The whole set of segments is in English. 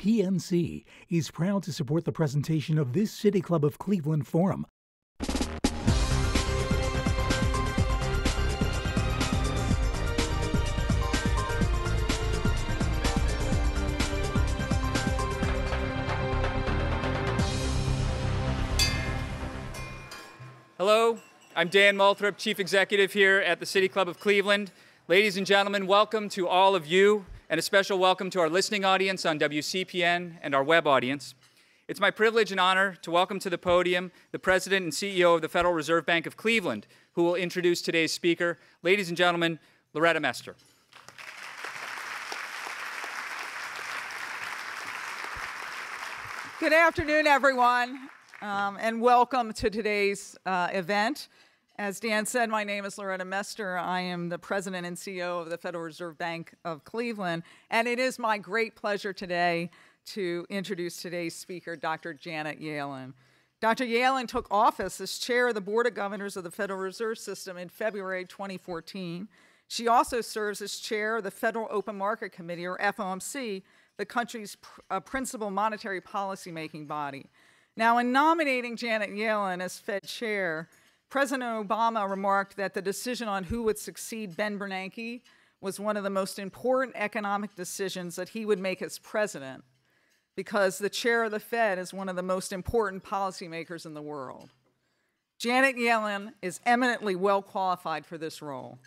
PNC is proud to support the presentation of this City Club of Cleveland Forum. Hello, I'm Dan Moulthrop, Chief Executive here at the City Club of Cleveland. Ladies and gentlemen, welcome to all of you, and a special welcome to our listening audience on WCPN and our web audience. It's my privilege and honor to welcome to the podium the President and CEO of the Federal Reserve Bank of Cleveland, who will introduce today's speaker. Ladies and gentlemen, Loretta Mester. Good afternoon, everyone, and welcome to today's event. As Dan said, my name is Loretta Mester. I am the President and CEO of the Federal Reserve Bank of Cleveland, and it is my great pleasure today to introduce today's speaker, Dr. Janet Yellen. Dr. Yellen took office as chair of the Board of Governors of the Federal Reserve System in February 2014. She also serves as chair of the Federal Open Market Committee, or FOMC, the country's principal monetary policy-making body. Now, in nominating Janet Yellen as Fed chair, President Obama remarked that the decision on who would succeed Ben Bernanke was one of the most important economic decisions that he would make as president, because the chair of the Fed is one of the most important policymakers in the world. Janet Yellen is eminently well qualified for this role.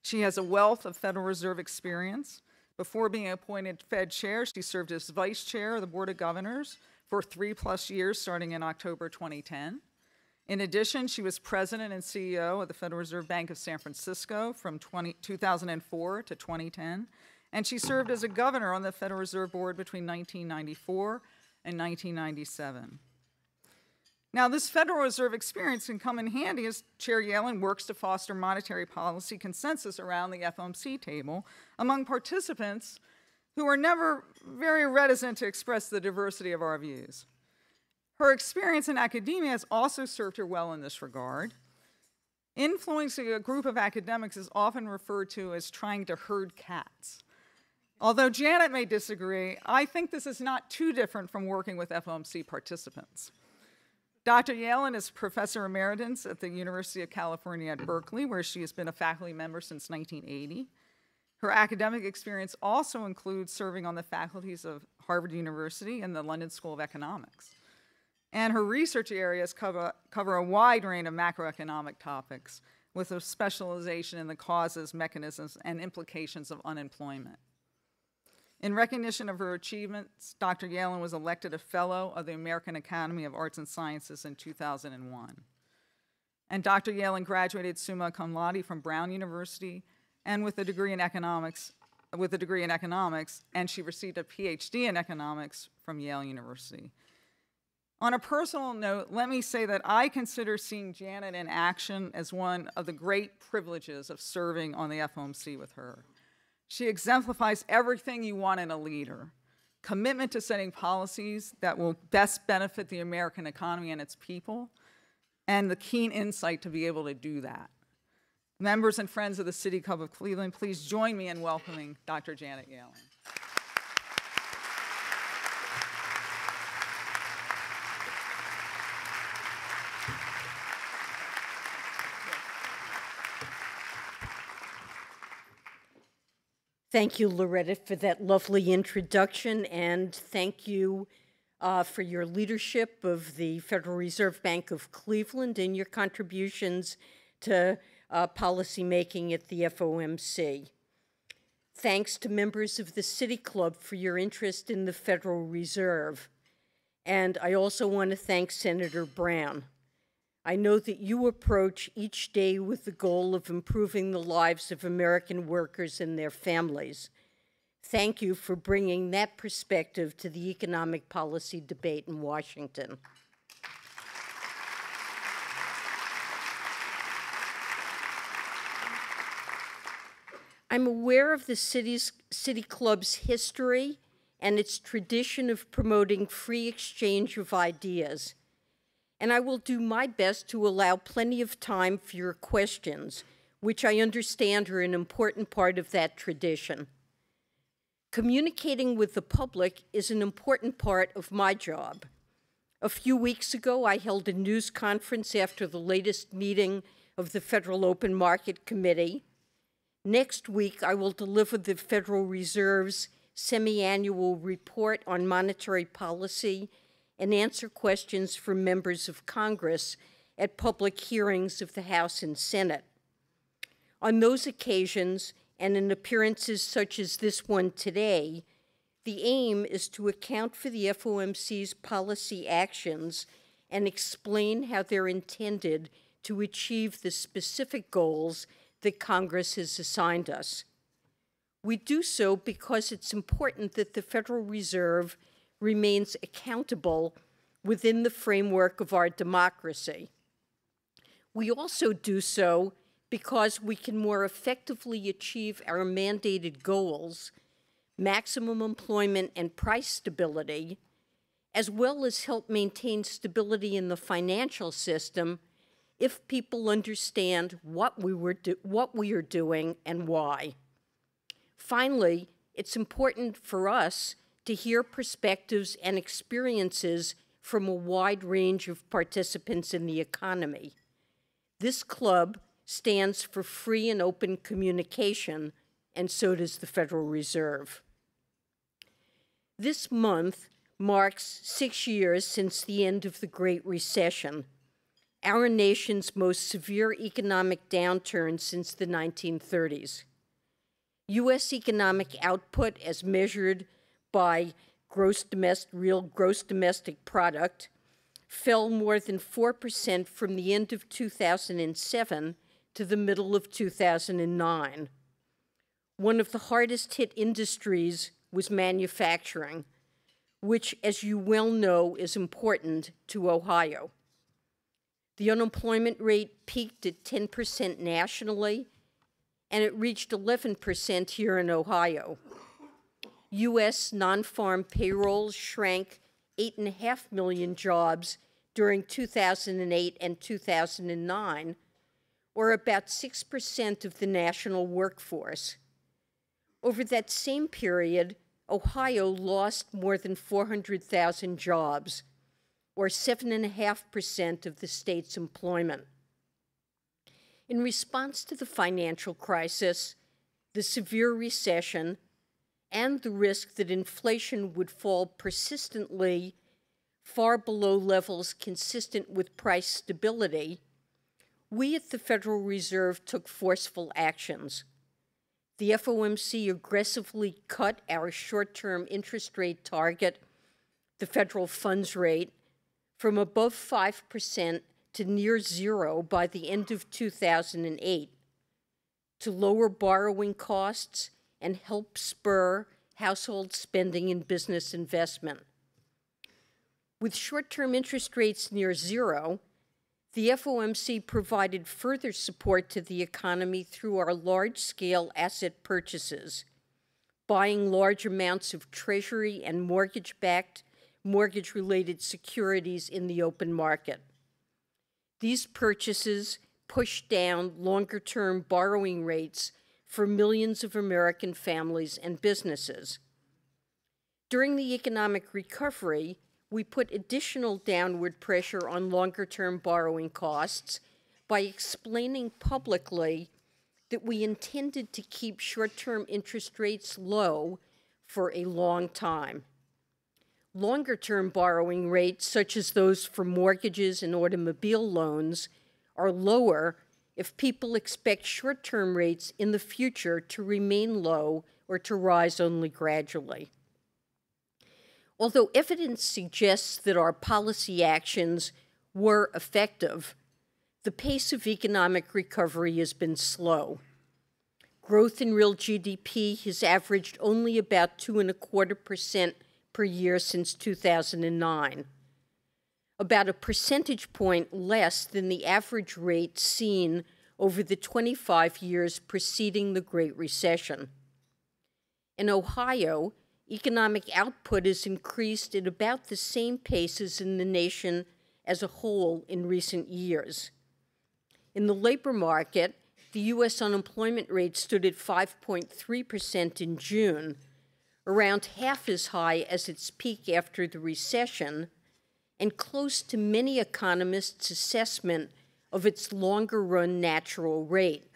She has a wealth of Federal Reserve experience. Before being appointed Fed chair, she served as vice chair of the Board of Governors for 3+ years, starting in October 2010. In addition, she was president and CEO of the Federal Reserve Bank of San Francisco from 2004 to 2010, and she served as a governor on the Federal Reserve Board between 1994 and 1997. Now, this Federal Reserve experience can come in handy as Chair Yellen works to foster monetary policy consensus around the FOMC table among participants who are never very reticent to express the diversity of our views. Her experience in academia has also served her well in this regard. Influencing a group of academics is often referred to as trying to herd cats. Although Janet may disagree, I think this is not too different from working with FOMC participants. Dr. Yellen is Professor Emeritus at the University of California at Berkeley, where she has been a faculty member since 1980. Her academic experience also includes serving on the faculties of Harvard University and the London School of Economics. And her research areas cover a wide range of macroeconomic topics, with a specialization in the causes, mechanisms, and implications of unemployment. In recognition of her achievements, Dr. Yellen was elected a Fellow of the American Academy of Arts and Sciences in 2001. And Dr. Yellen graduated summa cum laude from Brown University and with a degree in economics, and she received a PhD in economics from Yale University. On a personal note, let me say that I consider seeing Janet in action as one of the great privileges of serving on the FOMC with her. She exemplifies everything you want in a leader: commitment to setting policies that will best benefit the American economy and its people, and the keen insight to be able to do that. Members and friends of the City Club of Cleveland, please join me in welcoming Dr. Janet Yellen. Thank you, Loretta, for that lovely introduction, and thank you for your leadership of the Federal Reserve Bank of Cleveland and your contributions to policy making at the FOMC. Thanks to members of the City Club for your interest in the Federal Reserve. And I also want to thank Senator Brown. I know that you approach each day with the goal of improving the lives of American workers and their families. Thank you for bringing that perspective to the economic policy debate in Washington. I'm aware of the City Club's history and its tradition of promoting free exchange of ideas. And I will do my best to allow plenty of time for your questions, which I understand are an important part of that tradition. Communicating with the public is an important part of my job. A few weeks ago, I held a news conference after the latest meeting of the Federal Open Market Committee. Next week, I will deliver the Federal Reserve's semi-annual report on monetary policy and answer questions from members of Congress at public hearings of the House and Senate. On those occasions, and in appearances such as this one today, the aim is to account for the FOMC's policy actions and explain how they're intended to achieve the specific goals that Congress has assigned us. We do so because it's important that the Federal Reserve remains accountable within the framework of our democracy. We also do so because we can more effectively achieve our mandated goals, maximum employment and price stability, as well as help maintain stability in the financial system if people understand what we are doing and why. Finally, it's important for us to hear perspectives and experiences from a wide range of participants in the economy. This club stands for free and open communication, and so does the Federal Reserve. This month marks 6 years since the end of the Great Recession, our nation's most severe economic downturn since the 1930s. U.S. economic output, as measured by real gross domestic product, fell more than 4% from the end of 2007 to the middle of 2009. One of the hardest hit industries was manufacturing, which, as you well know, is important to Ohio. The unemployment rate peaked at 10% nationally, and it reached 11% here in Ohio. U.S. non-farm payrolls shrank 8.5 million jobs during 2008 and 2009, or about 6% of the national workforce. Over that same period, Ohio lost more than 400,000 jobs, or 7.5% of the state's employment. In response to the financial crisis, the severe recession, and the risk that inflation would fall persistently far below levels consistent with price stability, we at the Federal Reserve took forceful actions. The FOMC aggressively cut our short-term interest rate target, the federal funds rate, from above 5% to near zero by the end of 2008, to lower borrowing costs and help spur household spending and business investment. With short-term interest rates near zero, the FOMC provided further support to the economy through our large-scale asset purchases, buying large amounts of Treasury and mortgage-related securities in the open market. These purchases pushed down longer-term borrowing rates for millions of American families and businesses. During the economic recovery, we put additional downward pressure on longer-term borrowing costs by explaining publicly that we intended to keep short-term interest rates low for a long time. Longer-term borrowing rates, such as those for mortgages and automobile loans, are lower if people expect short-term rates in the future to remain low or to rise only gradually. Although evidence suggests that our policy actions were effective, the pace of economic recovery has been slow. Growth in real GDP has averaged only about 2.25% per year since 2009, about a percentage point less than the average rate seen over the 25 years preceding the Great Recession. In Ohio, economic output has increased at about the same pace as in the nation as a whole in recent years. In the labor market, the U.S. unemployment rate stood at 5.3% in June, around half as high as its peak after the recession, and close to many economists' assessment of its longer-run natural rate.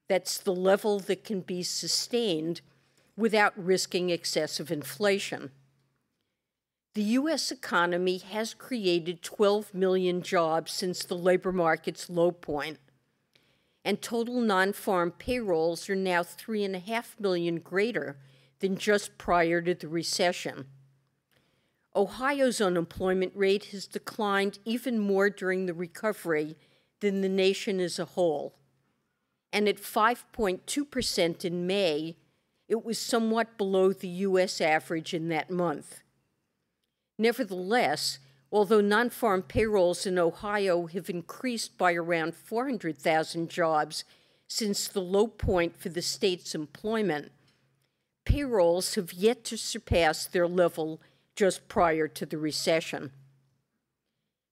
That's the level that can be sustained without risking excessive inflation. The U.S. economy has created 12 million jobs since the labor market's low point, and total non-farm payrolls are now 3.5 million greater than just prior to the recession. Ohio's unemployment rate has declined even more during the recovery than the nation as a whole, and at 5.2% in May, it was somewhat below the U.S. average in that month. Nevertheless, although non-farm payrolls in Ohio have increased by around 400,000 jobs since the low point for the state's employment, payrolls have yet to surpass their level just prior to the recession.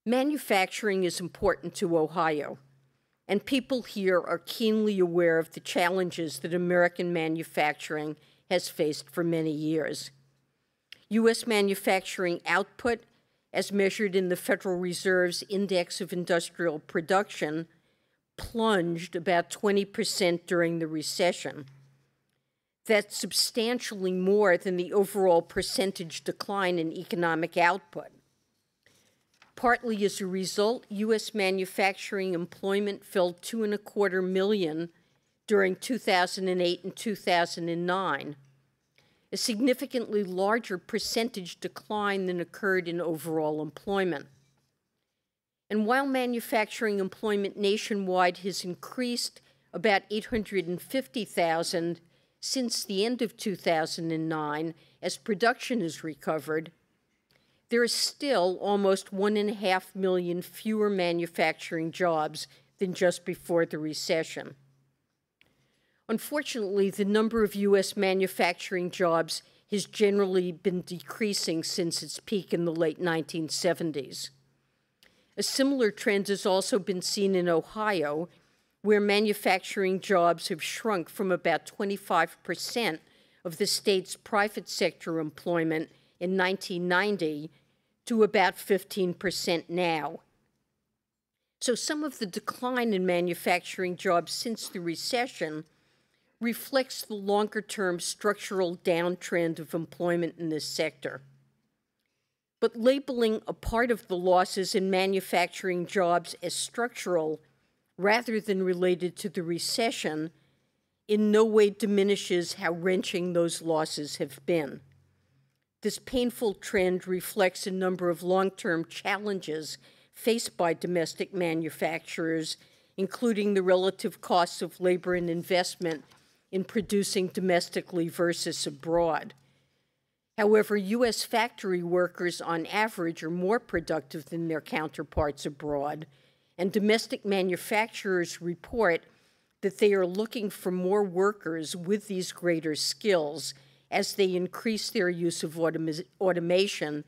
Manufacturing is important to Ohio, and people here are keenly aware of the challenges that American manufacturing has faced for many years. U.S. manufacturing output, as measured in the Federal Reserve's Index of Industrial Production, plunged about 20% during the recession. That's substantially more than the overall percentage decline in economic output. Partly as a result, U.S. manufacturing employment fell 2.25 million during 2008 and 2009, a significantly larger percentage decline than occurred in overall employment. And while manufacturing employment nationwide has increased about 850,000 since the end of 2009 as production has recovered, there are still almost 1.5 million fewer manufacturing jobs than just before the recession. Unfortunately, the number of U.S. manufacturing jobs has generally been decreasing since its peak in the late 1970s. A similar trend has also been seen in Ohio, where manufacturing jobs have shrunk from about 25% of the state's private sector employment in 1990 to about 15% now. So some of the decline in manufacturing jobs since the recession reflects the longer-term structural downtrend of employment in this sector. But labeling a part of the losses in manufacturing jobs as structural rather than related to the recession in no way diminishes how wrenching those losses have been. This painful trend reflects a number of long-term challenges faced by domestic manufacturers, including the relative costs of labor and investment in producing domestically versus abroad. However, U.S. factory workers on average are more productive than their counterparts abroad, and domestic manufacturers report that they are looking for more workers with these greater skills as they increase their use of automation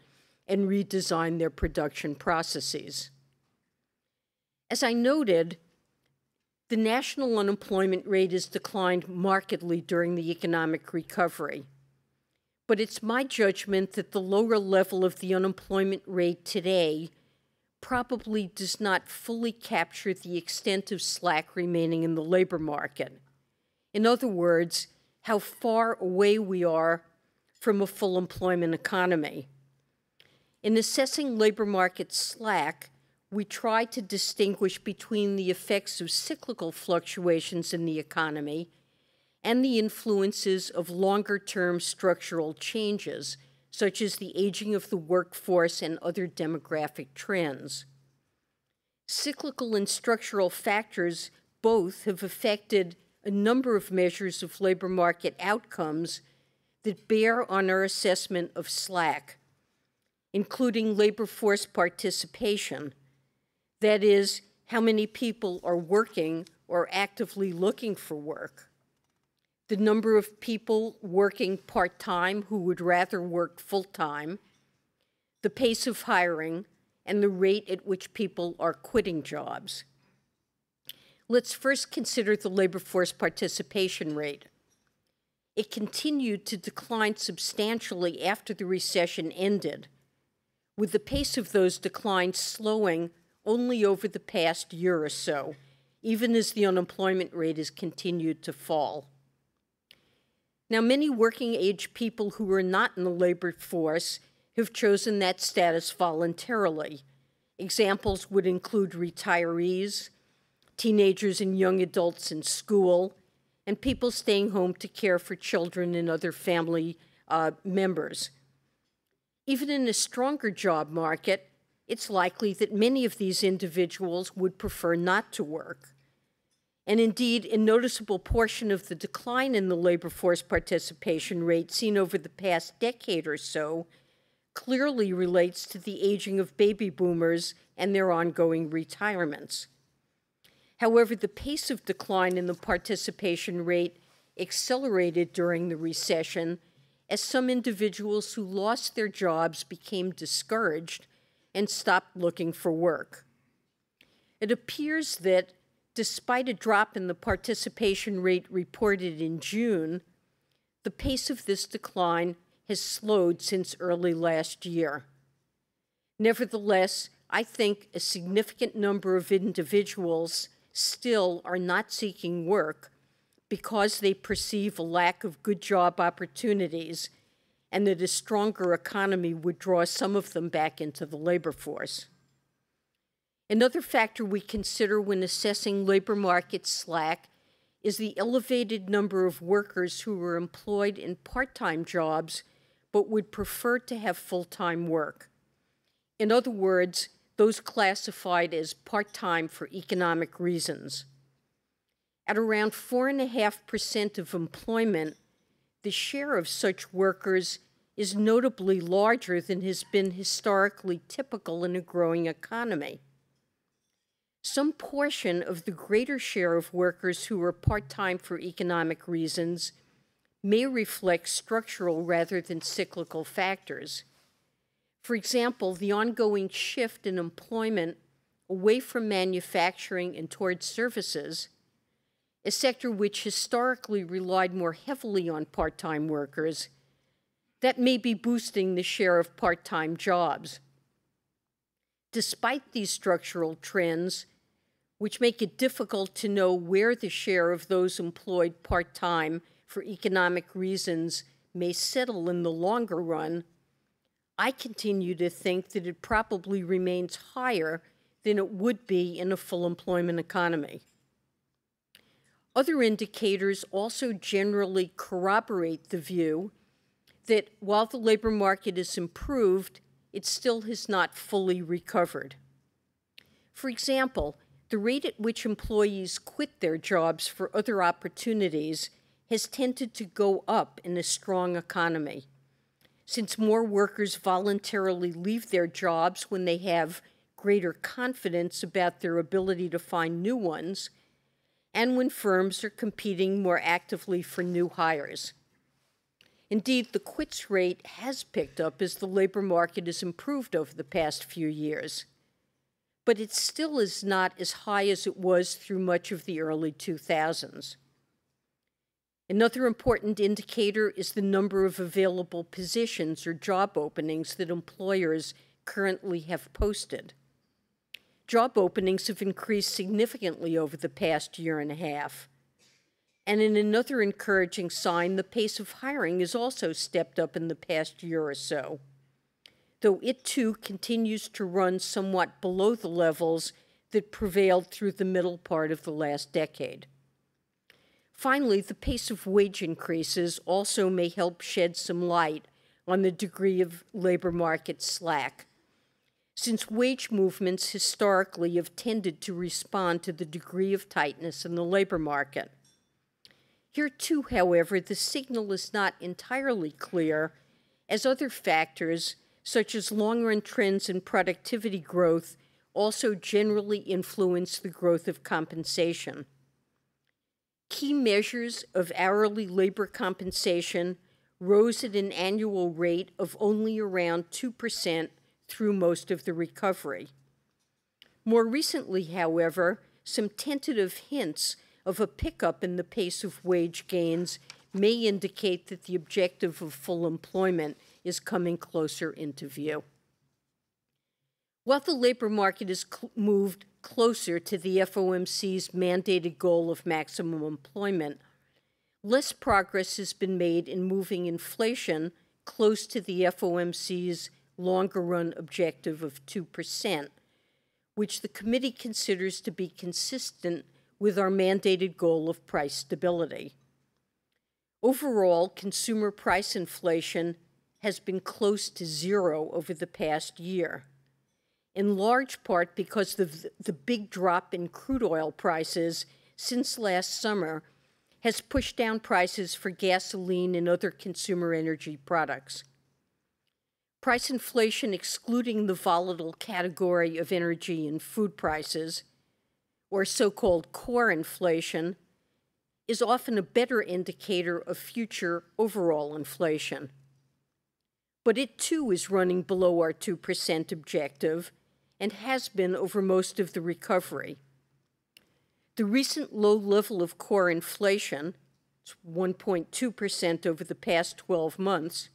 and redesign their production processes. As I noted, the national unemployment rate has declined markedly during the economic recovery. But it's my judgment that the lower level of the unemployment rate today probably does not fully capture the extent of slack remaining in the labor market. In other words, how far away we are from a full employment economy. In assessing labor market slack, we try to distinguish between the effects of cyclical fluctuations in the economy and the influences of longer-term structural changes, such as the aging of the workforce and other demographic trends. Cyclical and structural factors both have affected a number of measures of labor market outcomes that bear on our assessment of slack, including labor force participation, that is, how many people are working or actively looking for work, the number of people working part-time who would rather work full-time, the pace of hiring, and the rate at which people are quitting jobs. Let's first consider the labor force participation rate. it continued to decline substantially after the recession ended, with the pace of those declines slowing only over the past year or so, even as the unemployment rate has continued to fall. Now, many working-age people who are not in the labor force have chosen that status voluntarily. Examples would include retirees, teenagers and young adults in school, and people staying home to care for children and other family members. Even in a stronger job market, it's likely that many of these individuals would prefer not to work. And indeed, a noticeable portion of the decline in the labor force participation rate seen over the past decade or so clearly relates to the aging of baby boomers and their ongoing retirements. However, the pace of decline in the participation rate accelerated during the recession as some individuals who lost their jobs became discouraged and stopped looking for work. It appears that despite a drop in the participation rate reported in June, the pace of this decline has slowed since early last year. Nevertheless, I think a significant number of individuals still are not seeking work because they perceive a lack of good job opportunities and that a stronger economy would draw some of them back into the labor force. Another factor we consider when assessing labor market slack is the elevated number of workers who are employed in part-time jobs but would prefer to have full-time work. In other words, those classified as part-time for economic reasons. At around 4.5% of employment, the share of such workers is notably larger than has been historically typical in a growing economy. Some portion of the greater share of workers who are part-time for economic reasons may reflect structural rather than cyclical factors. For example, the ongoing shift in employment away from manufacturing and towards services, a sector which historically relied more heavily on part-time workers, that may be boosting the share of part-time jobs. Despite these structural trends, which make it difficult to know where the share of those employed part-time for economic reasons may settle in the longer run, I continue to think that it probably remains higher than it would be in a full employment economy. Other indicators also generally corroborate the view that while the labor market has improved, it still has not fully recovered. For example, the rate at which employees quit their jobs for other opportunities has tended to go up in a strong economy, since more workers voluntarily leave their jobs when they have greater confidence about their ability to find new ones, and when firms are competing more actively for new hires. Indeed, the quits rate has picked up as the labor market has improved over the past few years, but it still is not as high as it was through much of the early 2000s. Another important indicator is the number of available positions or job openings that employers currently have posted. Job openings have increased significantly over the past year and a half. And in another encouraging sign, the pace of hiring has also stepped up in the past year or so, though it too continues to run somewhat below the levels that prevailed through the middle part of the last decade. Finally, the pace of wage increases also may help shed some light on the degree of labor market slack, since wage movements historically have tended to respond to the degree of tightness in the labor market. Here too, however, the signal is not entirely clear, as other factors, such as long-run trends in productivity growth, also generally influence the growth of compensation. Key measures of hourly labor compensation rose at an annual rate of only around 2% through most of the recovery. More recently, however, some tentative hints of a pickup in the pace of wage gains may indicate that the objective of full employment is coming closer into view. While the labor market has moved closer to the FOMC's mandated goal of maximum employment, less progress has been made in moving inflation close to the FOMC's longer-run objective of 2%, which the committee considers to be consistent with our mandated goal of price stability. Overall, consumer price inflation has been close to zero over the past year, in large part because of the big drop in crude oil prices since last summer has pushed down prices for gasoline and other consumer energy products. Price inflation excluding the volatile category of energy and food prices, or so-called core inflation, is often a better indicator of future overall inflation. But it too is running below our 2% objective and has been over most of the recovery. The recent low level of core inflation, 1.2% over the past 12 months,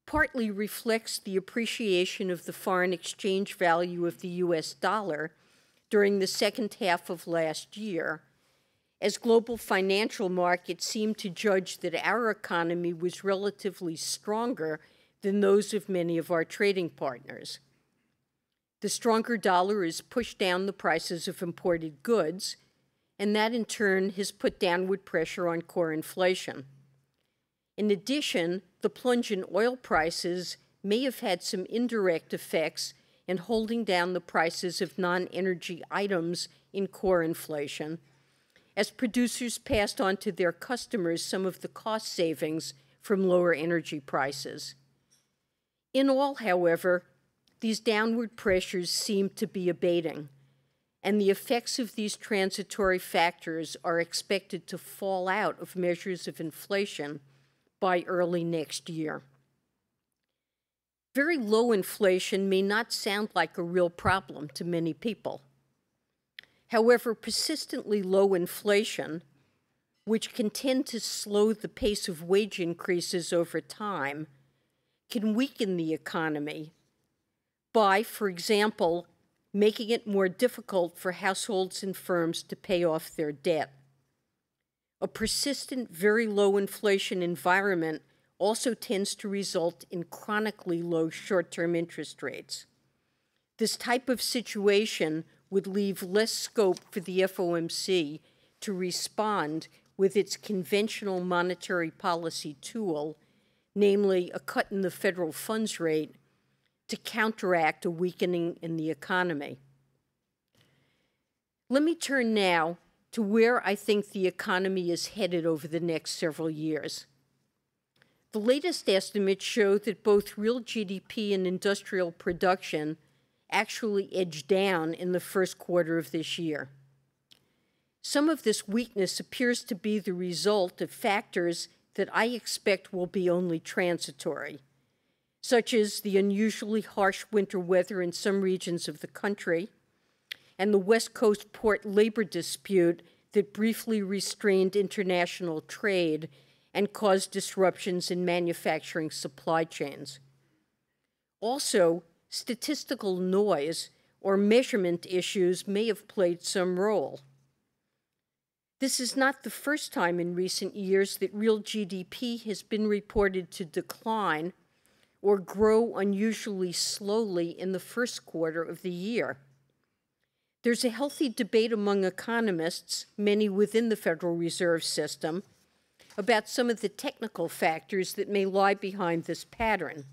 partly reflects the appreciation of the foreign exchange value of the U.S. dollar during the second half of last year, as global financial markets seemed to judge that our economy was relatively stronger than those of many of our trading partners. The stronger dollar has pushed down the prices of imported goods, and that in turn has put downward pressure on core inflation. In addition, the plunge in oil prices may have had some indirect effects in holding down the prices of non-energy items in core inflation, as producers passed on to their customers some of the cost savings from lower energy prices. In all, however, these downward pressures seem to be abating, and the effects of these transitory factors are expected to fall out of measures of inflation by early next year. Very low inflation may not sound like a real problem to many people. However, persistently low inflation, which can tend to slow the pace of wage increases over time, can weaken the economy by, for example, making it more difficult for households and firms to pay off their debt. A persistent, very low inflation environment also tends to result in chronically low short-term interest rates. This type of situation would leave less scope for the FOMC to respond with its conventional monetary policy tool, namely a cut in the federal funds rate, to counteract a weakening in the economy. Let me turn now to where I think the economy is headed over the next several years. The latest estimates show that both real GDP and industrial production actually edged down in the first quarter of this year. Some of this weakness appears to be the result of factors that I expect will be only transitory, such as the unusually harsh winter weather in some regions of the country, and the West Coast port labor dispute that briefly restrained international trade and caused disruptions in manufacturing supply chains. Also, statistical noise or measurement issues may have played some role. This is not the first time in recent years that real GDP has been reported to decline or grow unusually slowly in the first quarter of the year. There's a healthy debate among economists, many within the Federal Reserve System, about some of the technical factors that may lie behind this pattern.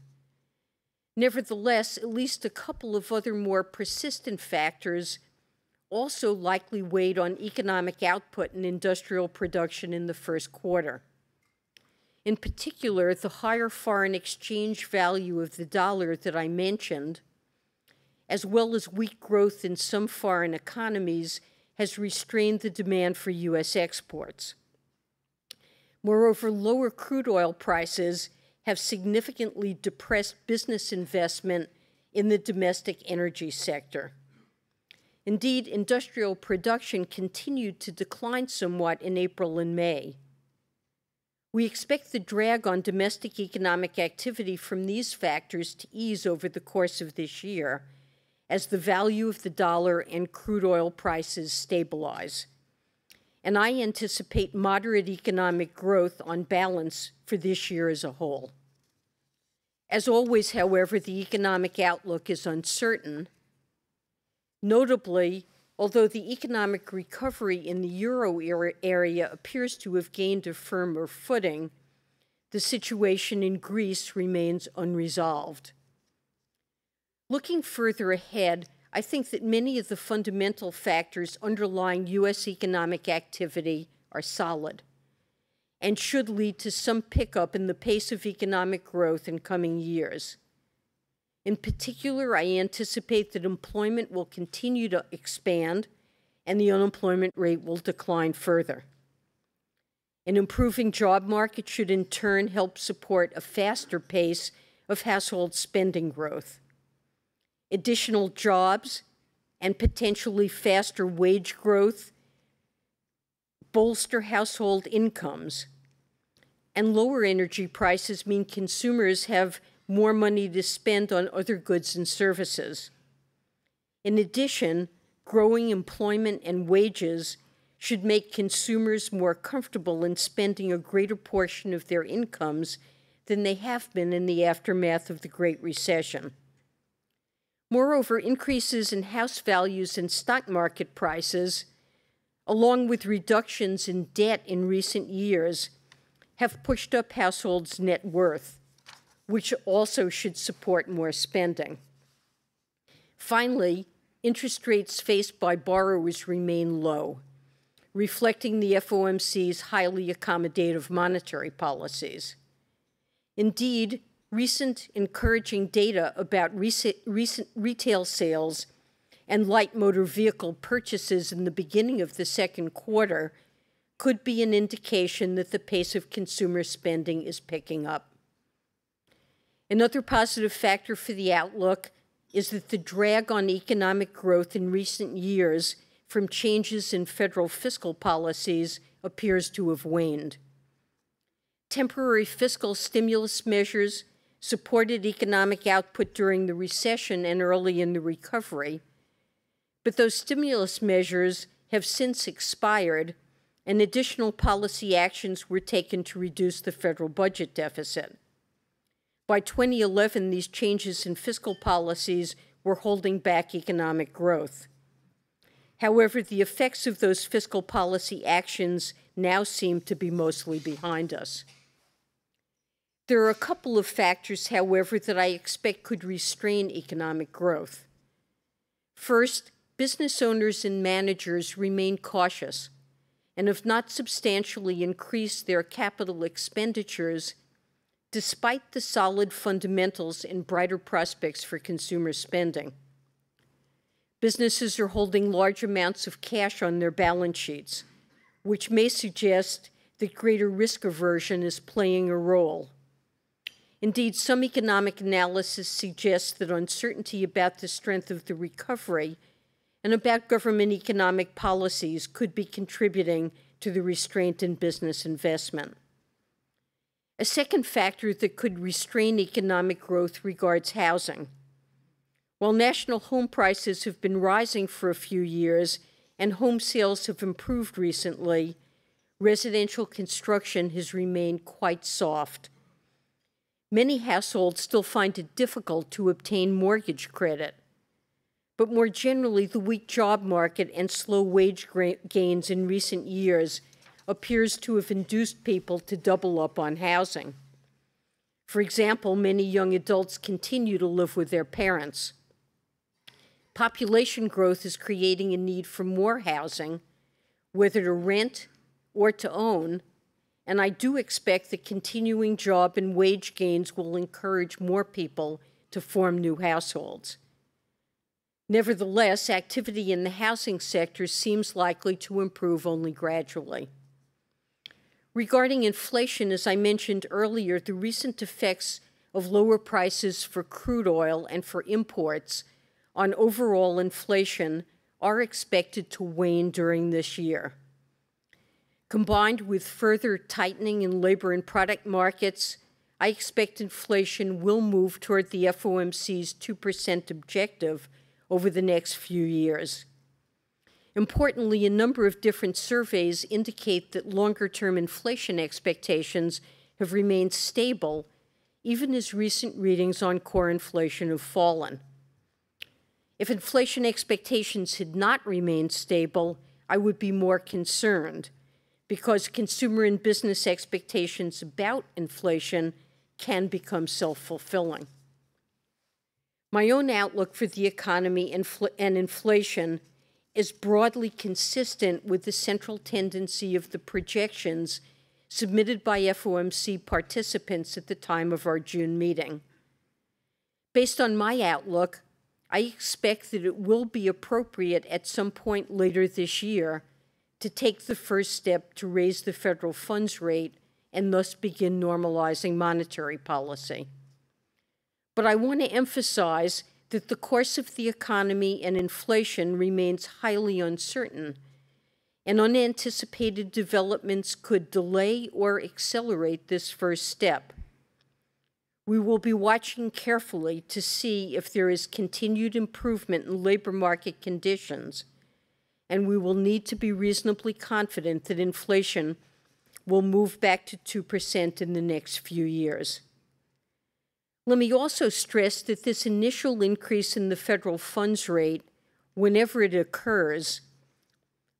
Nevertheless, at least a couple of other more persistent factors also likely weighed on economic output and industrial production in the first quarter. In particular, the higher foreign exchange value of the dollar that I mentioned, as well as weak growth in some foreign economies, has restrained the demand for U.S. exports. Moreover, lower crude oil prices have significantly depressed business investment in the domestic energy sector. Indeed, industrial production continued to decline somewhat in April and May. We expect the drag on domestic economic activity from these factors to ease over the course of this year as the value of the dollar and crude oil prices stabilize. And I anticipate moderate economic growth on balance for this year as a whole. As always, however, the economic outlook is uncertain. Notably, although the economic recovery in the euro area appears to have gained a firmer footing, the situation in Greece remains unresolved. Looking further ahead, I think that many of the fundamental factors underlying U.S. economic activity are solid and should lead to some pickup in the pace of economic growth in coming years. In particular, I anticipate that employment will continue to expand and the unemployment rate will decline further. An improving job market should in turn help support a faster pace of household spending growth. Additional jobs and potentially faster wage growth bolster household incomes, and lower energy prices mean consumers have more money to spend on other goods and services. In addition, growing employment and wages should make consumers more comfortable in spending a greater portion of their incomes than they have been in the aftermath of the Great Recession. Moreover, increases in house values and stock market prices, along with reductions in debt in recent years, have pushed up households' net worth, which also should support more spending. Finally, interest rates faced by borrowers remain low, reflecting the FOMC's highly accommodative monetary policies. Indeed, recent encouraging data about recent retail sales and light motor vehicle purchases in the beginning of the second quarter could be an indication that the pace of consumer spending is picking up. Another positive factor for the outlook is that the drag on economic growth in recent years from changes in federal fiscal policies appears to have waned. Temporary fiscal stimulus measures supported economic output during the recession and early in the recovery, but those stimulus measures have since expired and additional policy actions were taken to reduce the federal budget deficit. By 2011, these changes in fiscal policies were holding back economic growth. However, the effects of those fiscal policy actions now seem to be mostly behind us. There are a couple of factors, however, that I expect could restrain economic growth. First, business owners and managers remain cautious and have not substantially increased their capital expenditures despite the solid fundamentals and brighter prospects for consumer spending. Businesses are holding large amounts of cash on their balance sheets, which may suggest that greater risk aversion is playing a role. Indeed, some economic analysis suggests that uncertainty about the strength of the recovery and about government economic policies could be contributing to the restraint in business investment. A second factor that could restrain economic growth regards housing. While national home prices have been rising for a few years and home sales have improved recently, residential construction has remained quite soft. Many households still find it difficult to obtain mortgage credit. But more generally, the weak job market and slow wage gains in recent years appears to have induced people to double up on housing. For example, many young adults continue to live with their parents. Population growth is creating a need for more housing, whether to rent or to own, and I do expect that continuing job and wage gains will encourage more people to form new households. Nevertheless, activity in the housing sector seems likely to improve only gradually. Regarding inflation, as I mentioned earlier, the recent effects of lower prices for crude oil and for imports on overall inflation are expected to wane during this year. Combined with further tightening in labor and product markets, I expect inflation will move toward the FOMC's 2% objective over the next few years. Importantly, a number of different surveys indicate that longer-term inflation expectations have remained stable, even as recent readings on core inflation have fallen. If inflation expectations had not remained stable, I would be more concerned, because consumer and business expectations about inflation can become self-fulfilling. My own outlook for the economy and inflation is broadly consistent with the central tendency of the projections submitted by FOMC participants at the time of our June meeting. Based on my outlook, I expect that it will be appropriate at some point later this year to take the first step to raise the federal funds rate and thus begin normalizing monetary policy. But I want to emphasize that the course of the economy and inflation remains highly uncertain, and unanticipated developments could delay or accelerate this first step. We will be watching carefully to see if there is continued improvement in labor market conditions, and we will need to be reasonably confident that inflation will move back to 2% in the next few years. Let me also stress that this initial increase in the federal funds rate, whenever it occurs,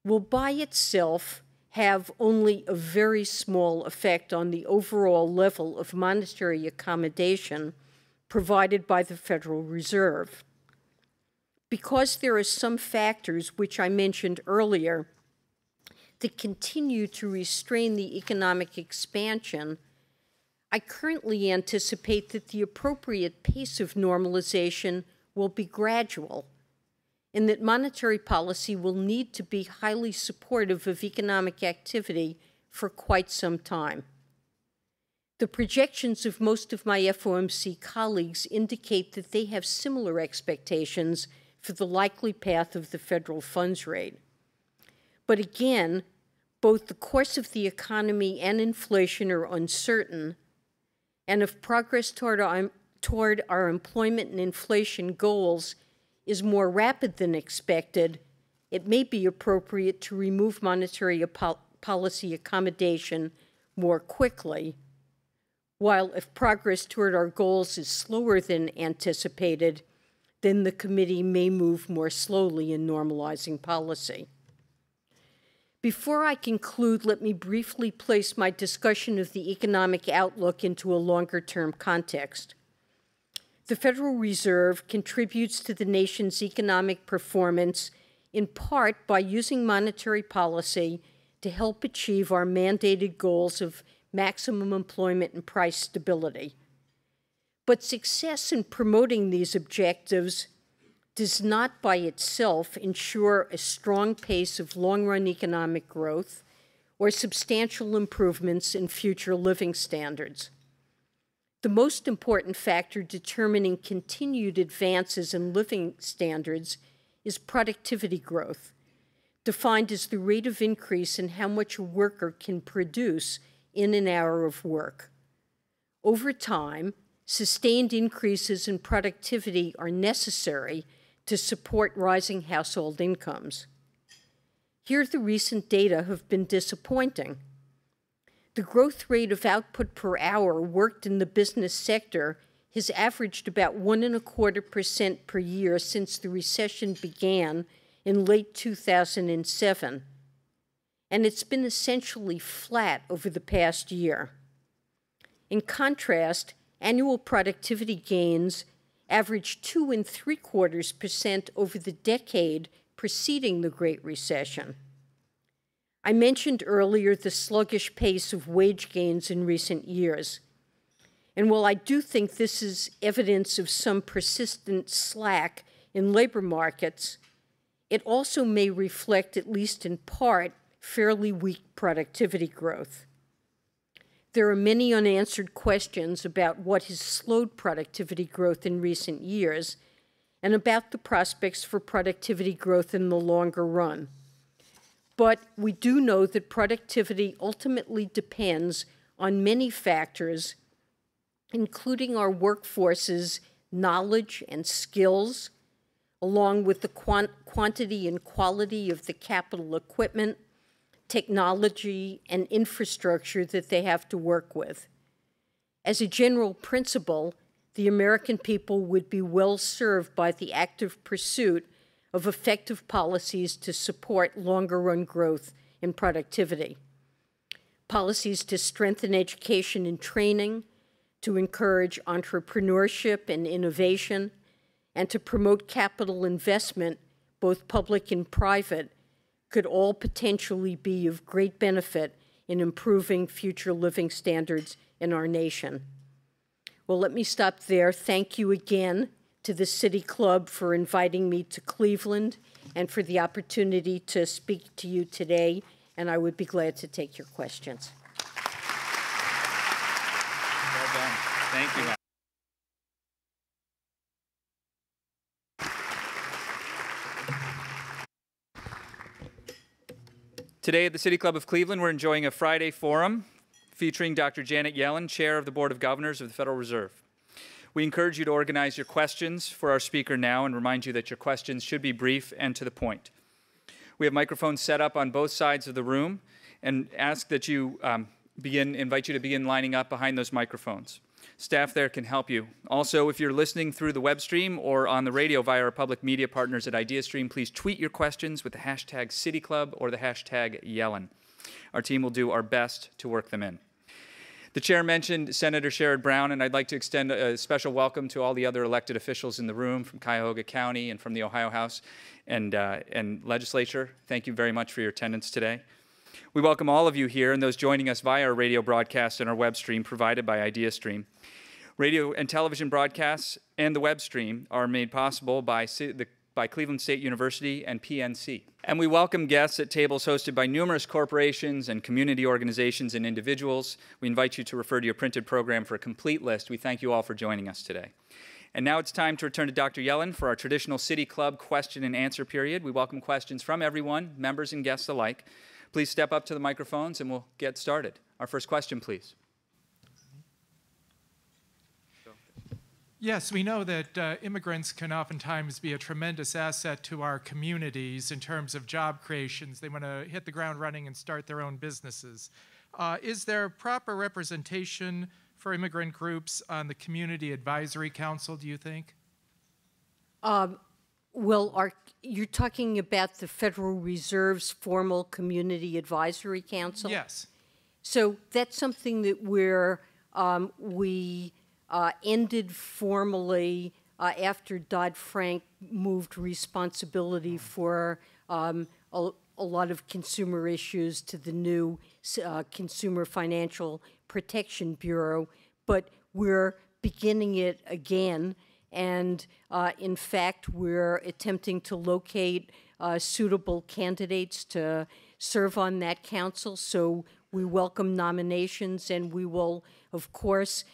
will by itself have only a very small effect on the overall level of monetary accommodation provided by the Federal Reserve. Because there are some factors which I mentioned earlier that continue to restrain the economic expansion, I currently anticipate that the appropriate pace of normalization will be gradual, and that monetary policy will need to be highly supportive of economic activity for quite some time. The projections of most of my FOMC colleagues indicate that they have similar expectations for the likely path of the federal funds rate. But again, both the course of the economy and inflation are uncertain, and if progress toward our employment and inflation goals is more rapid than expected, it may be appropriate to remove monetary policy accommodation more quickly, while if progress toward our goals is slower than anticipated, then the committee may move more slowly in normalizing policy. Before I conclude, let me briefly place my discussion of the economic outlook into a longer-term context. The Federal Reserve contributes to the nation's economic performance in part by using monetary policy to help achieve our mandated goals of maximum employment and price stability. But success in promoting these objectives does not by itself ensure a strong pace of long-run economic growth or substantial improvements in future living standards. The most important factor determining continued advances in living standards is productivity growth, defined as the rate of increase in how much a worker can produce in an hour of work. Over time, sustained increases in productivity are necessary to support rising household incomes. Here, the recent data have been disappointing. The growth rate of output per hour worked in the business sector has averaged about 1.25% per year since the recession began in late 2007, and it's been essentially flat over the past year. In contrast, annual productivity gains averaged 2.75% over the decade preceding the Great Recession. I mentioned earlier the sluggish pace of wage gains in recent years. And while I do think this is evidence of some persistent slack in labor markets, it also may reflect, at least in part, fairly weak productivity growth. There are many unanswered questions about what has slowed productivity growth in recent years and about the prospects for productivity growth in the longer run. But we do know that productivity ultimately depends on many factors, including our workforce's knowledge and skills, along with the quantity and quality of the capital equipment, technology, and infrastructure that they have to work with. As a general principle, the American people would be well served by the active pursuit of effective policies to support longer-run growth in productivity. Policies to strengthen education and training, to encourage entrepreneurship and innovation, and to promote capital investment, both public and private, could all potentially be of great benefit in improving future living standards in our nation. Well, let me stop there. Thank you again to the City Club for inviting me to Cleveland and for the opportunity to speak to you today, and I would be glad to take your questions. Well done. Thank you, Matt. Today at the City Club of Cleveland, we're enjoying a Friday forum featuring Dr. Janet Yellen, Chair of the Board of Governors of the Federal Reserve. We encourage you to organize your questions for our speaker now and remind you that your questions should be brief and to the point. We have microphones set up on both sides of the room and ask that you invite you to begin lining up behind those microphones. Staff there can help you. Also, if you're listening through the web stream or on the radio via our public media partners at IdeaStream, please tweet your questions with the hashtag CityClub or the hashtag Yellen. Our team will do our best to work them in. The chair mentioned Senator Sherrod Brown, and I'd like to extend a special welcome to all the other elected officials in the room from Cuyahoga County and from the Ohio House and legislature. Thank you very much for your attendance today. We welcome all of you here and those joining us via our radio broadcast and our web stream provided by IdeaStream. Radio and television broadcasts and the web stream are made possible by Cleveland State University and PNC. And we welcome guests at tables hosted by numerous corporations and community organizations and individuals. We invite you to refer to your printed program for a complete list. We thank you all for joining us today. And now it's time to return to Dr. Yellen for our traditional City Club question and answer period. We welcome questions from everyone, members and guests alike. Please step up to the microphones and we'll get started. Our first question, please. Yes, we know that immigrants can oftentimes be a tremendous asset to our communities in terms of job creations. They want to hit the ground running and start their own businesses. Is there proper representation for immigrant groups on the Community Advisory Council, do you think? Well, you're talking about the Federal Reserve's formal Community Advisory Council? Yes. So that's something that we ended formally after Dodd-Frank moved responsibility for a lot of consumer issues to the new Consumer Financial Protection Bureau, but we're beginning it again. And in fact, we're attempting to locate suitable candidates to serve on that council. So we welcome nominations, and we will, of course,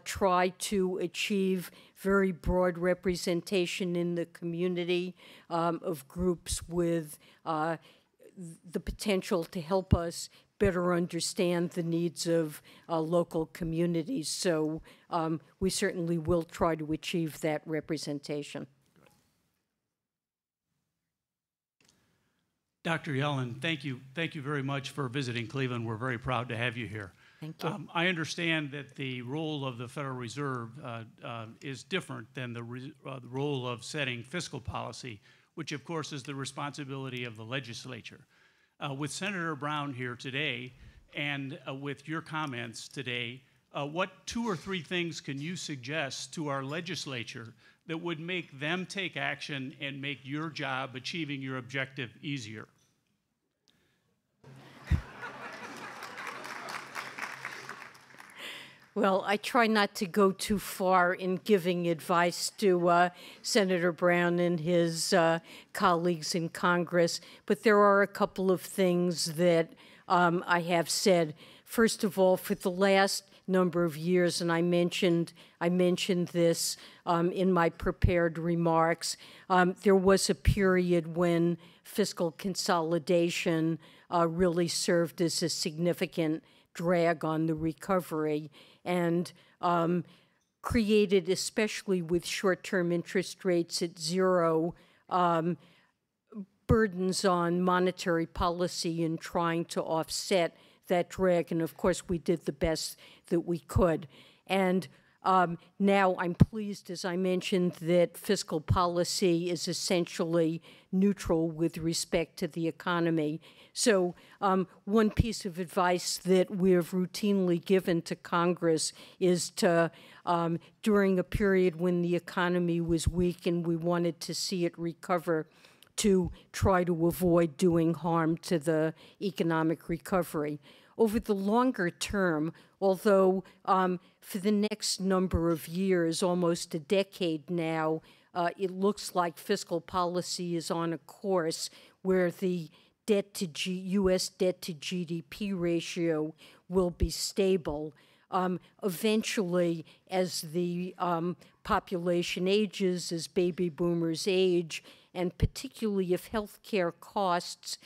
try to achieve very broad representation in the community of groups with the potential to help us better understand the needs of local communities. So we certainly will try to achieve that representation. Dr. Yellen, thank you very much for visiting Cleveland. We're very proud to have you here. Thank you. I understand that the role of the Federal Reserve is different than the role of setting fiscal policy, which of course is the responsibility of the legislature. With Senator Brown here today and with your comments today, what 2 or 3 things can you suggest to our legislature that would make them take action and make your job achieving your objective easier? Well, I try not to go too far in giving advice to Senator Brown and his colleagues in Congress, but there are a couple of things that I have said. First of all, for the last number of years, and I mentioned this in my prepared remarks. There was a period when fiscal consolidation really served as a significant drag on the recovery, and created, especially with short-term interest rates at zero, burdens on monetary policy in trying to offset that drag. And of course, we did the best that we could. And now I'm pleased, as I mentioned, that fiscal policy is essentially neutral with respect to the economy. So one piece of advice that we have routinely given to Congress is to, during a period when the economy was weak and we wanted to see it recover, to try to avoid doing harm to the economic recovery. Over the longer term, although for the next number of years, almost a decade now, it looks like fiscal policy is on a course where the U.S. debt to GDP ratio will be stable. Eventually, as the population ages, as baby boomers age, and particularly if healthcare costs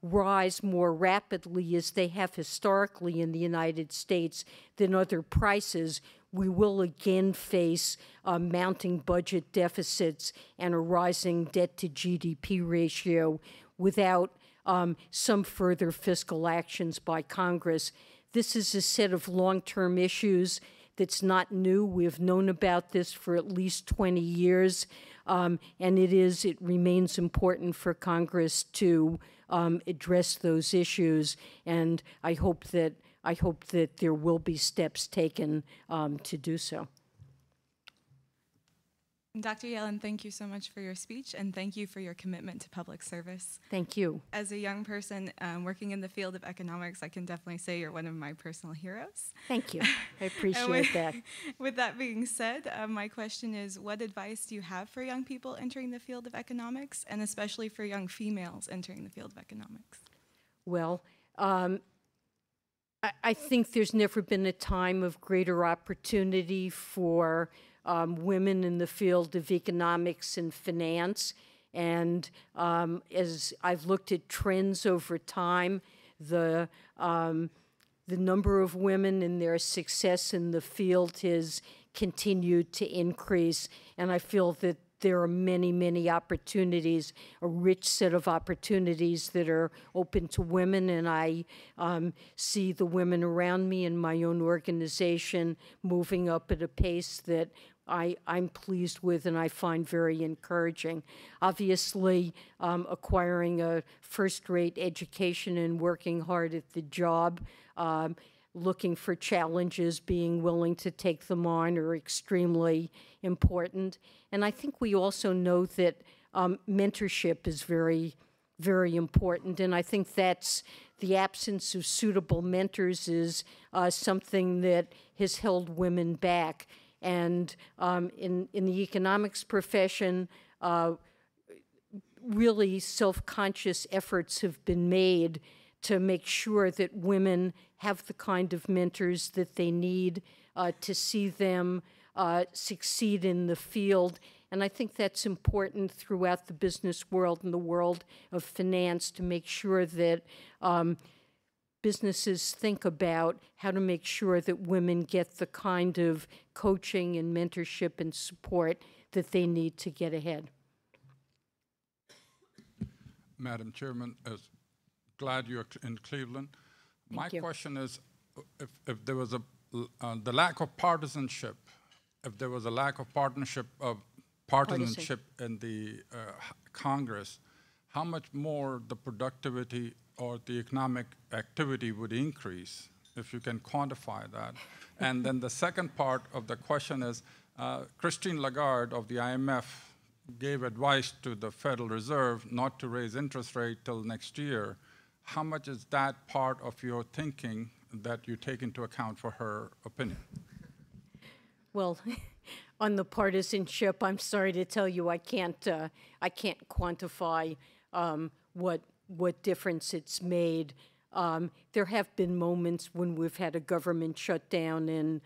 rise more rapidly as they have historically in the United States than other prices, we will again face mounting budget deficits and a rising debt to GDP ratio without some further fiscal actions by Congress. This is a set of long-term issues that's not new. We've known about this for at least 20 years, and it remains important for Congress to address those issues, and I hope that there will be steps taken to do so. Dr. Yellen, thank you so much for your speech, and thank you for your commitment to public service. Thank you. As a young person working in the field of economics, I can definitely say you're one of my personal heroes. Thank you. I appreciate that. With that being said, my question is, what advice do you have for young people entering the field of economics, and especially for young females entering the field of economics? Well, I think there's never been a time of greater opportunity for women in the field of economics and finance. And as I've looked at trends over time, the number of women and their success in the field has continued to increase. And I feel that there are many, many opportunities, a rich set of opportunities that are open to women, and I see the women around me in my own organization moving up at a pace that I'm pleased with and I find very encouraging. Obviously, acquiring a first-rate education and working hard at the job, looking for challenges, being willing to take them on are extremely important. And I think we also know that mentorship is very, very important. And I think that's the absence of suitable mentors is something that has held women back. And in the economics profession, really self-conscious efforts have been made to make sure that women have the kind of mentors that they need to see them succeed in the field. And I think that's important throughout the business world and the world of finance to make sure that businesses think about how to make sure that women get the kind of coaching and mentorship and support that they need to get ahead. Madam Chairman, glad you're in Cleveland. My question is, if there was the lack of partisanship, if there was a lack of partisanship in the Congress, how much more the productivity or the economic activity would increase, if you can quantify that? And then the second part of the question is, Christine Lagarde of the IMF gave advice to the Federal Reserve not to raise interest rate till next year. How much is that part of your thinking that you take into account for her opinion? Well, on the partisanship, I'm sorry to tell you, I can't quantify what difference it's made. There have been moments when we've had a government shutdown and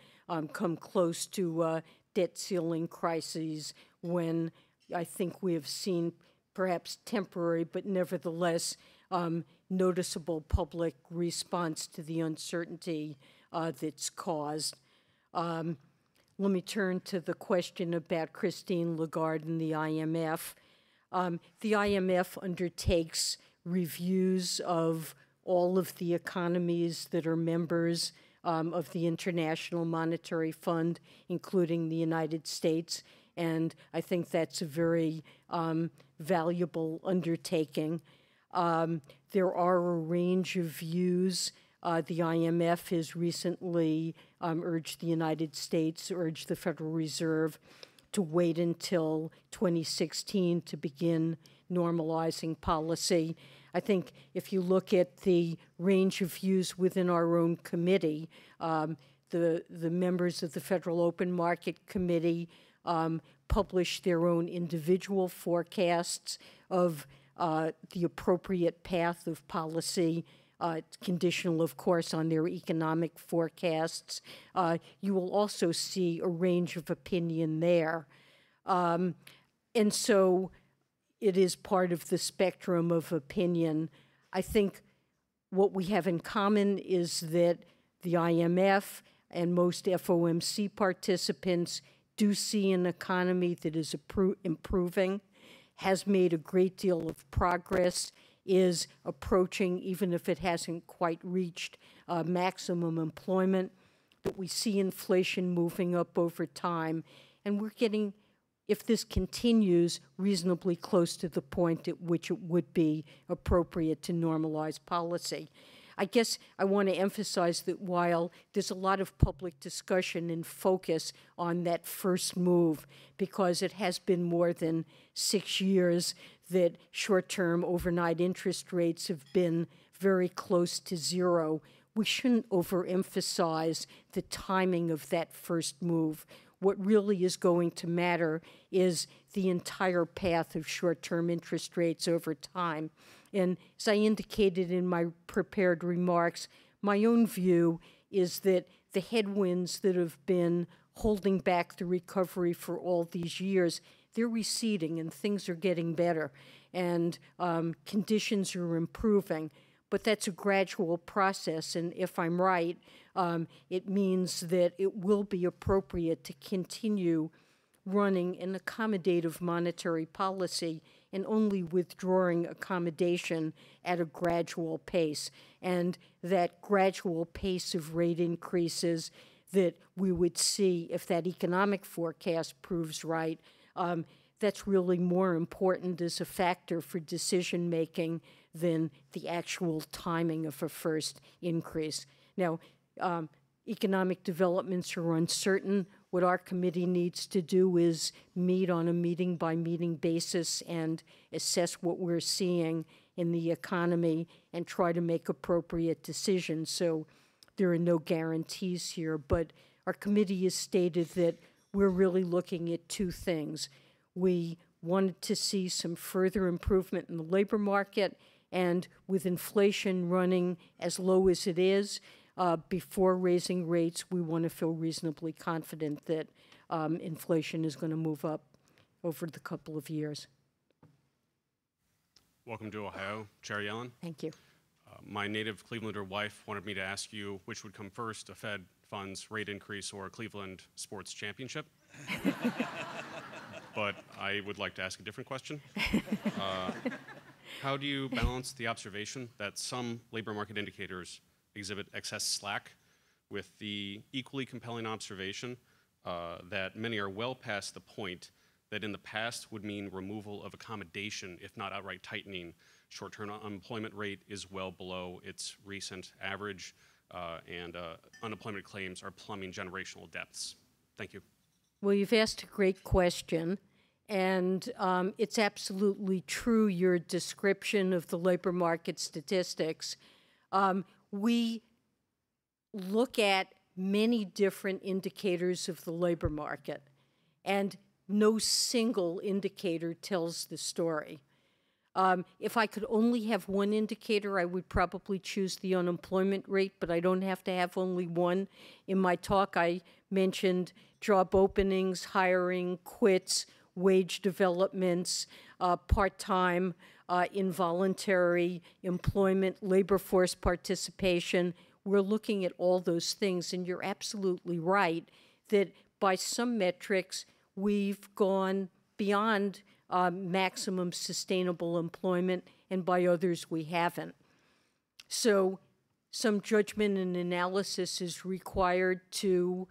come close to debt ceiling crises, when I think we have seen perhaps temporary but nevertheless noticeable public response to the uncertainty that's caused. Let me turn to the question about Christine Lagarde and the IMF. The IMF undertakes reviews of all of the economies that are members of the International Monetary Fund, including the United States, and I think that's a very valuable undertaking. There are a range of views. The IMF has recently urged the United States, urged the Federal Reserve to wait until 2016 to begin normalizing policy. I think if you look at the range of views within our own committee, the members of the Federal Open Market Committee publish their own individual forecasts of the appropriate path of policy, conditional, of course, on their economic forecasts. You will also see a range of opinion there. And so it is part of the spectrum of opinion. I think what we have in common is that the IMF and most FOMC participants do see an economy that is improving, has made a great deal of progress, is approaching, even if it hasn't quite reached maximum employment, but we see inflation moving up over time, and we're getting, if this continues, reasonably close to the point at which it would be appropriate to normalize policy. I guess I want to emphasize that while there's a lot of public discussion and focus on that first move, because it has been more than 6 years that short-term overnight interest rates have been very close to zero, we shouldn't overemphasize the timing of that first move. What really is going to matter is the entire path of short-term interest rates over time. And as I indicated in my prepared remarks, my own view is that the headwinds that have been holding back the recovery for all these years, they're receding and things are getting better and conditions are improving. But that's a gradual process, and if I'm right, it means that it will be appropriate to continue running an accommodative monetary policy and only withdrawing accommodation at a gradual pace. And that gradual pace of rate increases that we would see if that economic forecast proves right, that's really more important as a factor for decision-making than the actual timing of a first increase. Now, economic developments are uncertain. What our committee needs to do is meet on a meeting-by-meeting basis and assess what we're seeing in the economy and try to make appropriate decisions. So there are no guarantees here, but our committee has stated that we're really looking at two things. We wanted to see some further improvement in the labor market, and with inflation running as low as it is, before raising rates, we want to feel reasonably confident that inflation is going to move up over the couple of years. Welcome to Ohio, Chair Yellen. Thank you. My native Clevelander wife wanted me to ask you which would come first, a Fed funds rate increase or a Cleveland sports championship. But I would like to ask a different question. How do you balance the observation that some labor market indicators exhibit excess slack with the equally compelling observation that many are well past the point that in the past would mean removal of accommodation, if not outright tightening? Short-term unemployment rate is well below its recent average, and unemployment claims are plumbing generational depths. Thank you. Well, you've asked a great question, and it's absolutely true, your description of the labor market statistics. We look at many different indicators of the labor market, and no single indicator tells the story. If I could only have one indicator, I would probably choose the unemployment rate, but I don't have to have only one. In my talk, I mentioned job openings, hiring, quits, wage developments, part-time, involuntary employment, labor force participation. We're looking at all those things, and you're absolutely right that by some metrics, we've gone beyond maximum sustainable employment, and by others we haven't. So some judgment and analysis is required to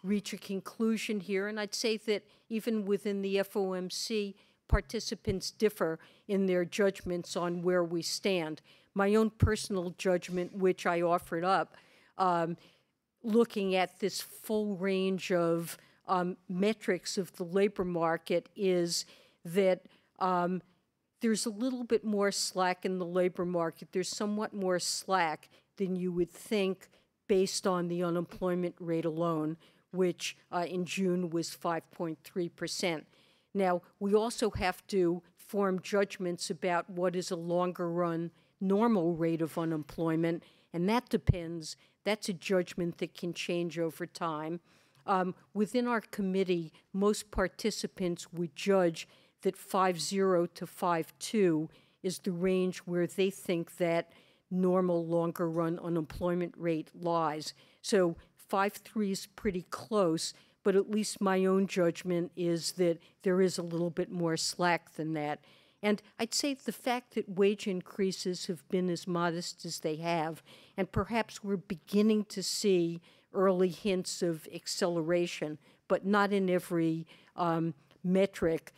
reach a conclusion here, and I'd say that even within the FOMC, participants differ in their judgments on where we stand. My own personal judgment, which I offered up, looking at this full range of metrics of the labor market, is that there's a little bit more slack in the labor market. There's somewhat more slack than you would think based on the unemployment rate alone, which in June was 5.3%. Now, we also have to form judgments about what is a longer run normal rate of unemployment, and that depends. That's a judgment that can change over time. Within our committee, most participants would judge that 5.0 to 5.2 is the range where they think that normal longer run unemployment rate lies. So 5.3 is pretty close, but at least my own judgment is that there is a little bit more slack than that. And I'd say the fact that wage increases have been as modest as they have, and perhaps we're beginning to see early hints of acceleration, but not in every metric.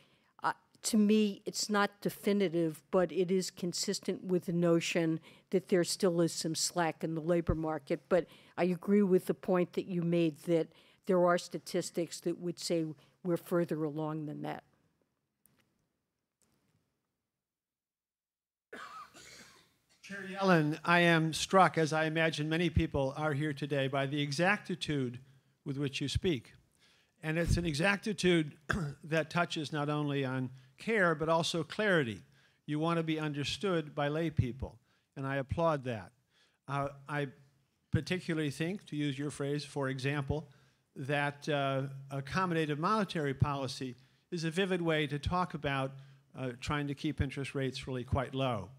To me, it's not definitive, but it is consistent with the notion that there still is some slack in the labor market. But I agree with the point that you made that there are statistics that would say we're further along than that. Chair Yellen, I am struck, as I imagine many people are here today, by the exactitude with which you speak. And it's an exactitude that touches not only on care, but also clarity. You want to be understood by lay people, and I applaud that. I particularly think, to use your phrase, for example, that accommodative monetary policy is a vivid way to talk about trying to keep interest rates really quite low.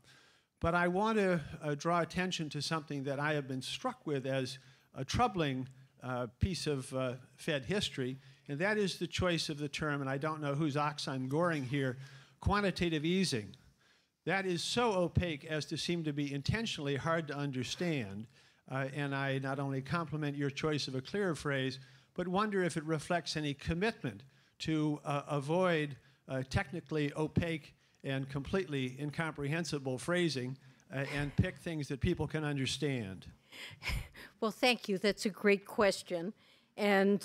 But I want to draw attention to something that I have been struck with as a troubling piece of Fed history, and that is the choice of the term, and I don't know whose ox I'm goring here, quantitative easing. That is so opaque as to seem to be intentionally hard to understand, and I not only compliment your choice of a clearer phrase, but wonder if it reflects any commitment to avoid technically opaque and completely incomprehensible phrasing and pick things that people can understand. Well, thank you. That's a great question. And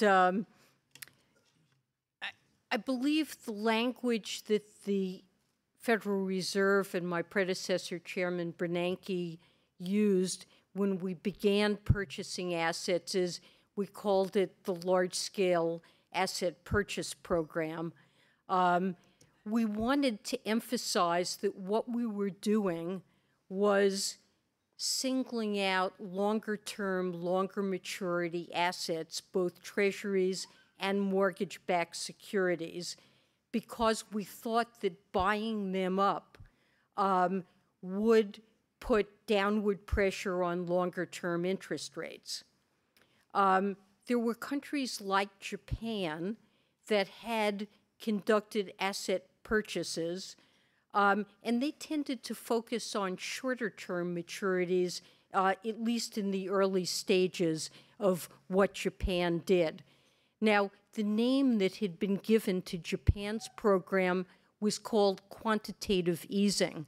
I believe the language that the Federal Reserve and my predecessor, Chairman Bernanke, used when we began purchasing assets is we called it the large-scale asset purchase program. We wanted to emphasize that what we were doing was singling out longer-term, longer maturity assets, both treasuries and mortgage-backed securities, because we thought that buying them up would put downward pressure on longer-term interest rates. There were countries like Japan that had conducted asset purchases, and they tended to focus on shorter-term maturities, at least in the early stages of what Japan did. Now, the name that had been given to Japan's program was called Quantitative Easing,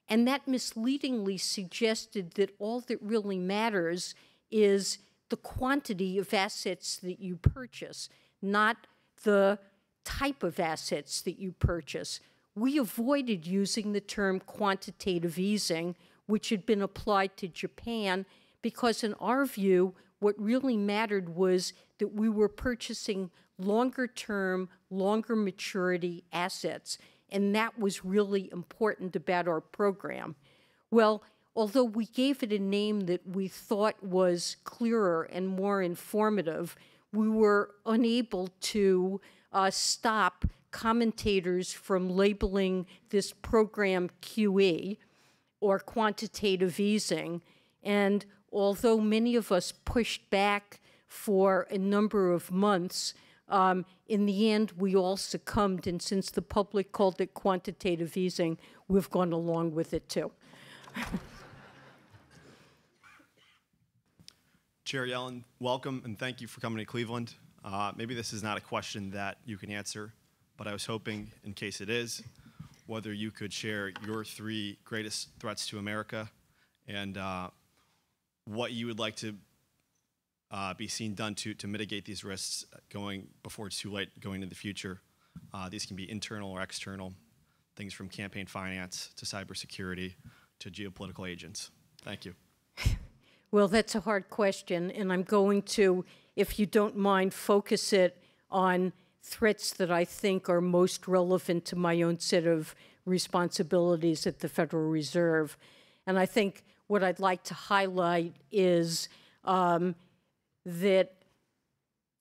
and that misleadingly suggested that all that really matters is the quantity of assets that you purchase, not the type of assets that you purchase. We avoided using the term quantitative easing, which had been applied to Japan, because in our view, what really mattered was that we were purchasing longer-term, longer maturity assets. and that was really important about our program. Well, although we gave it a name that we thought was clearer and more informative, we were unable to stop commentators from labeling this program QE, or quantitative easing. And although many of us pushed back for a number of months, in the end, we all succumbed, and since the public called it quantitative easing, we've gone along with it too. Chair Yellen, welcome and thank you for coming to Cleveland. Maybe this is not a question that you can answer, but I was hoping, in case it is, whether you could share your 3 greatest threats to America and what you would like to be seen done to mitigate these risks before it's too late going into the future. These can be internal or external, things from campaign finance to cybersecurity to geopolitical agents. Thank you. Well, that's a hard question, and I'm going to, if you don't mind, focus it on threats that I think are most relevant to my own set of responsibilities at the Federal Reserve. And I think what I'd like to highlight is that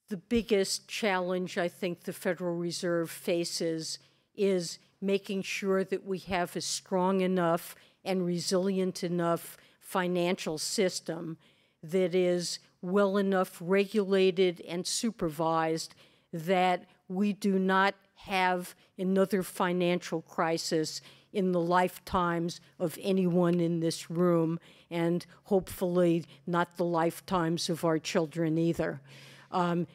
the biggest challenge I think the Federal Reserve faces is making sure that we have a strong enough and resilient enough financial system that is well enough regulated and supervised that we do not have another financial crisis in the lifetimes of anyone in this room, and hopefully not the lifetimes of our children either.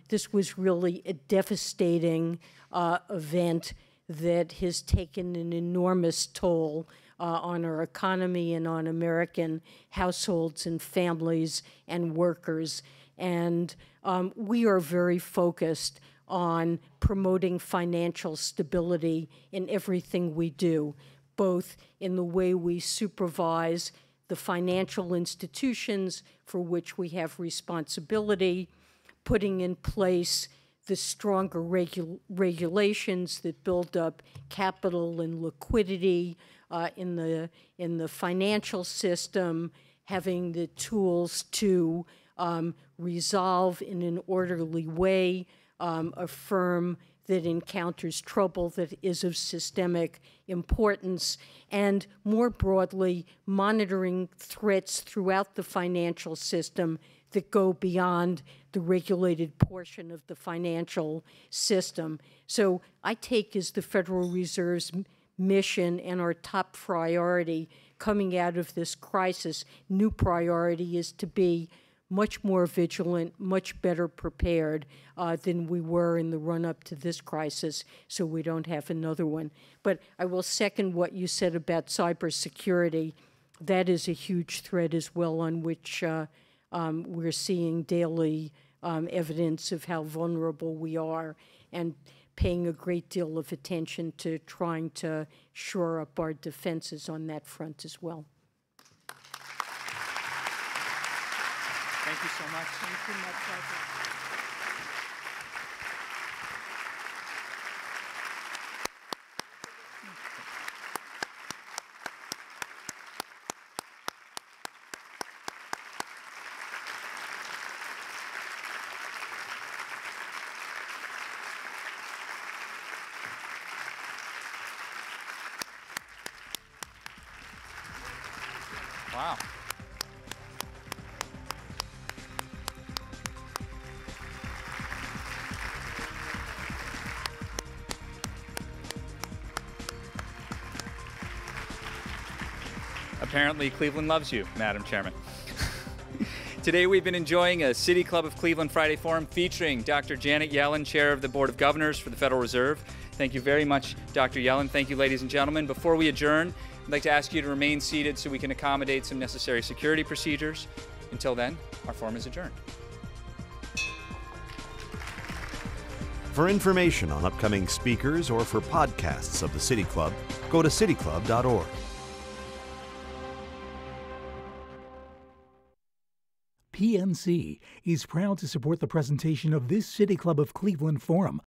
This was really a devastating event that has taken an enormous toll on our economy and on American households and families and workers. And we are very focused on promoting financial stability in everything we do, both in the way we supervise the financial institutions for which we have responsibility, putting in place the stronger regulations that build up capital and liquidity in the financial system, having the tools to resolve in an orderly way a firm that encounters trouble that is of systemic importance, and more broadly, monitoring threats throughout the financial system that go beyond the regulated portion of the financial system. So I take as the Federal Reserve's mission and our top priority coming out of this crisis, new priority is to be much more vigilant, much better prepared than we were in the run-up to this crisis, so we don't have another one. But I will second what you said about cybersecurity. That is a huge threat as well, on which we're seeing daily evidence of how vulnerable we are, and paying a great deal of attention to trying to shore up our defenses on that front as well. Thank you so much. Thank you, my pleasure. Wow. Apparently, Cleveland loves you, Madam Chairman. Today, we've been enjoying a City Club of Cleveland Friday Forum featuring Dr. Janet Yellen, Chair of the Board of Governors for the Federal Reserve. Thank you very much, Dr. Yellen. Thank you, ladies and gentlemen. Before we adjourn, I'd like to ask you to remain seated so we can accommodate some necessary security procedures. Until then, our forum is adjourned. For information on upcoming speakers or for podcasts of the City Club, go to cityclub.org. PNC is proud to support the presentation of this City Club of Cleveland Forum